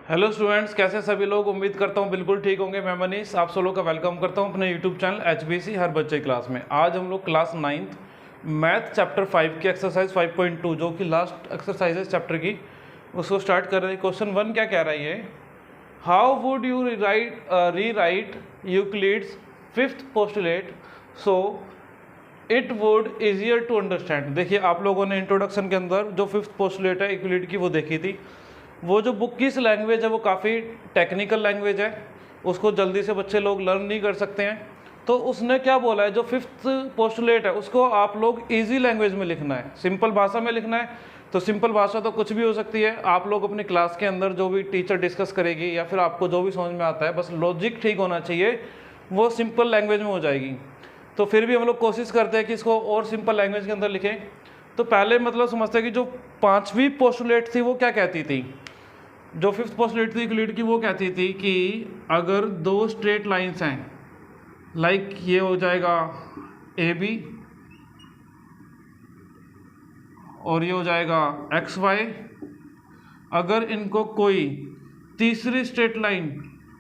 Hello students, कैसे सभी लोग। उम्मीद करता हूँ बिल्कुल ठीक होंगे। मैं मनीष आप सब लोग का वेलकम करता हूँ अपने यूट्यूब चैनल HBC हर बच्चे क्लास में। आज हम लोग क्लास 9th मैथ चैप्टर 5 की एक्सरसाइज 5.2 जो कि लास्ट एक्सरसाइज है चैप्टर की, उसको स्टार्ट कर रहे हैं। क्वेश्चन 1 क्या कह रही है, how would you rewrite Euclid's fifth postulate so it would easier to understand. देखिए, आप लोगों ने इंट्रोडक्शन के अंदर जो फिफ्थ पोस्टुलेट है यूक्लिड की वो देखी थी। वो जो बुक की लैंग्वेज है वो काफ़ी टेक्निकल लैंग्वेज है, उसको जल्दी से बच्चे लोग लर्न नहीं कर सकते हैं। तो उसने क्या बोला है, जो फिफ्थ पोस्टुलेट है उसको आप लोग इजी लैंग्वेज में लिखना है, सिंपल भाषा में लिखना है। तो सिंपल भाषा तो कुछ भी हो सकती है। आप लोग अपनी क्लास के अंदर जो भी टीचर डिस्कस करेगी या फिर आपको जो भी समझ में आता है, बस लॉजिक ठीक होना चाहिए, वो सिंपल लैंग्वेज में हो जाएगी। तो फिर भी हम लोग कोशिश करते हैं कि इसको और सिंपल लैंग्वेज के अंदर लिखें। तो पहले मतलब समझते हैं कि जो पांचवी पोस्टुलेट थी वो क्या कहती थी। जो फिफ्थ पोस्टुलेट थी यूक्लिड की वो कहती थी कि अगर दो स्ट्रेट लाइंस हैं, लाइक ये हो जाएगा AB और ये हो जाएगा XY, अगर इनको कोई तीसरी स्ट्रेट लाइन,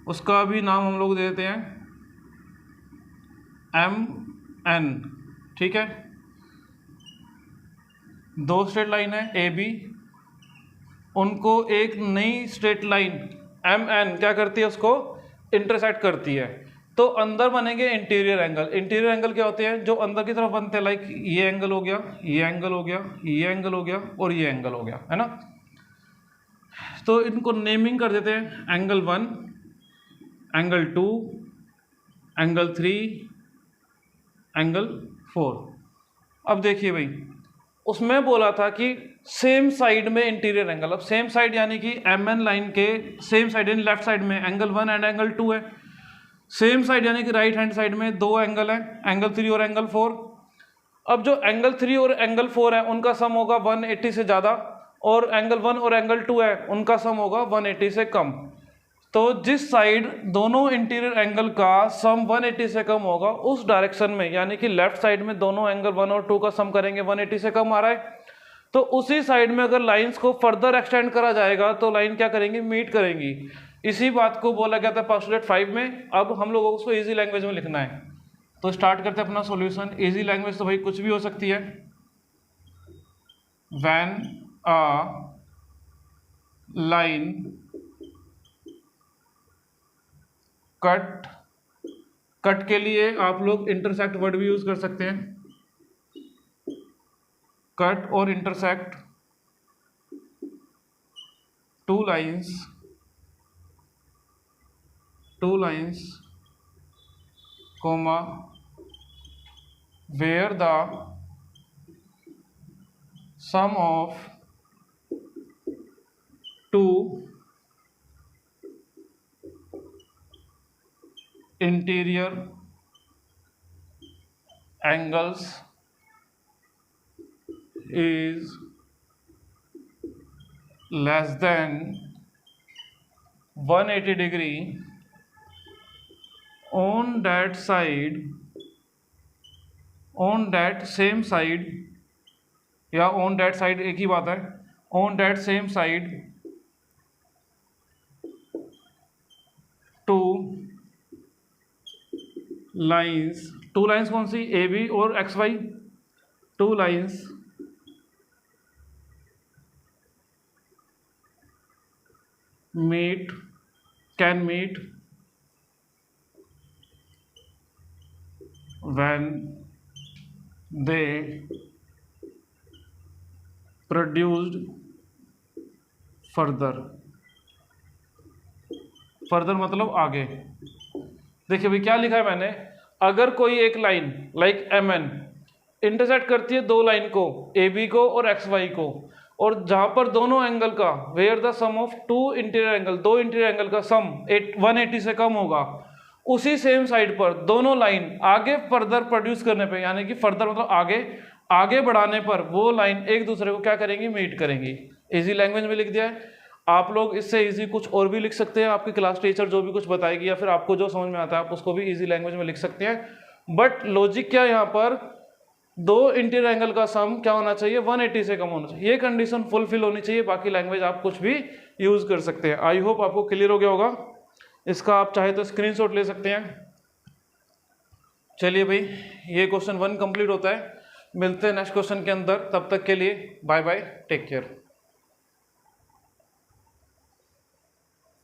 उसका भी नाम हम लोग देते हैं MN, ठीक है। दो स्ट्रेट लाइन है AB, उनको एक नई स्ट्रेट लाइन MN क्या करती है, उसको इंटरसेक्ट करती है। तो अंदर बनेंगे इंटीरियर एंगल। इंटीरियर एंगल क्या होते हैं, जो अंदर की तरफ बनते हैं, लाइक ये एंगल हो गया, ये एंगल हो गया, ये एंगल हो गया और ये एंगल हो गया, है ना। तो इनको नेमिंग कर देते हैं एंगल 1, एंगल 2, एंगल 3, एंगल 4। अब देखिए भाई, उसमें बोला था कि सेम साइड में इंटीरियर एंगल। अब सेम साइड यानी कि MN लाइन के सेम साइड यानी लेफ्ट साइड में एंगल 1 एंड एंगल 2 है। सेम साइड यानी कि राइट हैंड साइड में दो एंगल है, एंगल 3 और एंगल 4। अब जो एंगल 3 और एंगल 4 है उनका सम होगा 180 से ज़्यादा, और एंगल 1 और एंगल 2 है उनका सम होगा 180 से कम। तो जिस साइड दोनों इंटीरियर एंगल का सम 180 से कम होगा उस डायरेक्शन में, यानी कि लेफ्ट साइड में दोनों एंगल 1 और 2 का सम करेंगे, 180 से कम आ रहा है, तो उसी साइड में अगर लाइंस को फर्दर एक्सटेंड करा जाएगा तो लाइन क्या करेंगी, मीट करेंगी। इसी बात को बोला गया था पोस्टुलेट 5 में। अब हम लोगों को उसको इजी लैंग्वेज में लिखना है, तो स्टार्ट करते हैं अपना सॉल्यूशन। इजी लैंग्वेज तो भाई कुछ भी हो सकती है। When a line cut, cut के लिए आप लोग इंटरसेक्ट वर्ड भी यूज कर सकते हैं। कट और intersect two lines comma where the sum of two interior angles is less than 180 degree on that same side, या on that side एक ही बात है, on that same side two lines कौन सी, AB और XY, two lines can meet when they produced further मतलब आगे। देखिए भाई क्या लिखा है मैंने, अगर कोई एक लाइन लाइक MN इंटरसेक्ट करती है दो लाइन को, AB को और XY को, और जहां पर दोनों एंगल का where the sum of two interior angle, दो इंटीरियर एंगल का सम 180 से कम होगा, उसी सेम साइड पर दोनों लाइन आगे फर्दर प्रोड्यूस करने पे, यानी कि फर्दर मतलब आगे बढ़ाने पर वो लाइन एक दूसरे को क्या करेंगी, मीट करेंगी। इजी लैंग्वेज में लिख दिया है। आप लोग इससे इजी कुछ और भी लिख सकते हैं, आपकी क्लास टीचर जो भी कुछ बताएगी या फिर आपको जो समझ में आता है आप उसको भी इजी लैंग्वेज में लिख सकते हैं। बट लॉजिक क्या है यहाँ पर, दो इंटीरियर एंगल का सम क्या होना चाहिए, 180 से कम होना चाहिए। ये कंडीशन फुलफिल होनी चाहिए, बाकी लैंग्वेज आप कुछ भी यूज कर सकते हैं। आई होप आपको क्लियर हो गया होगा। इसका आप चाहे तो स्क्रीनशॉट ले सकते हैं। चलिए भाई, ये क्वेश्चन 1 कंप्लीट होता है। मिलते हैं नेक्स्ट क्वेश्चन के अंदर, तब तक के लिए बाय बाय, टेक केयर।